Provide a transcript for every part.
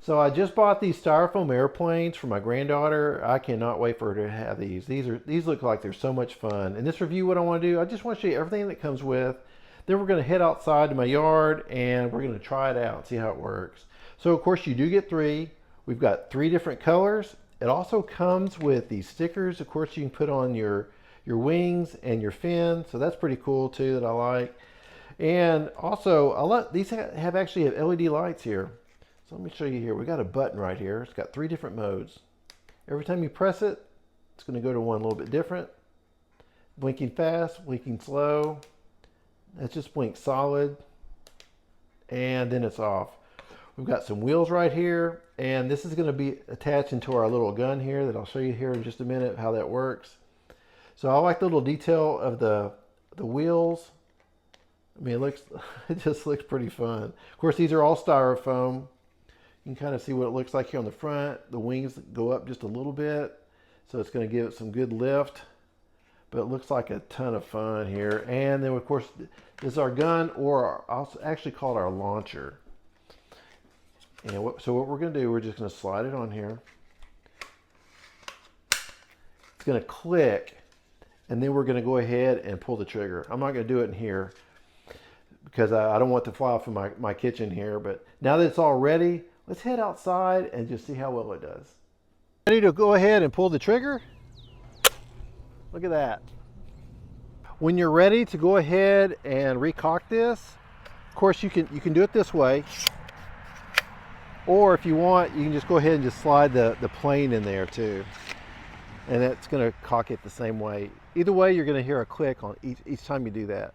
So I just bought these styrofoam airplanes for my granddaughter. I cannot wait for her to have these. These look like they're so much fun. In this review, what I want to do, I just want to show you everything that comes with. Then we're going to head outside to my yard and we're going to try it out and see how it works. So of course you do get three. We've got three different colors. It also comes with these stickers. Of course you can put on your wings and your fin. So that's pretty cool too, that I like. And also these actually have LED lights here. So let me show you here. We got a button right here. It's got three different modes. Every time you press it, it's going to go to one a little bit different. Blinking fast, blinking slow. That's just blink solid. And then it's off. We've got some wheels right here. And this is going to be attached into our little gun here that I'll show you here in just a minute how that works. So I like the little detail of the wheels. I mean, it just looks pretty fun. Of course, these are all styrofoam. You can kind of see what it looks like here on the front. The wings go up just a little bit, so it's going to give it some good lift. But it looks like a ton of fun here. And then, of course, this is our gun, or I'll actually call it our launcher. And so what we're going to do, we're just going to slide it on here. It's going to click, and then we're going to go ahead and pull the trigger. I'm not going to do it in here because I don't want to fly off in my kitchen here. But now that it's all ready, let's head outside and just see how well it does. Ready to go ahead and pull the trigger? Look at that. When you're ready to go ahead and recock this, of course you can do it this way. Or if you want, you can just go ahead and just slide the plane in there too. And that's going to cock it the same way. Either way, you're going to hear a click on each time you do that.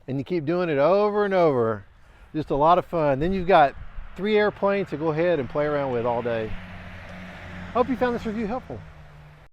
And you keep doing it over and over. Just a lot of fun. Then you've got 3 airplanes to go ahead and play around with all day. Hope you found this review helpful.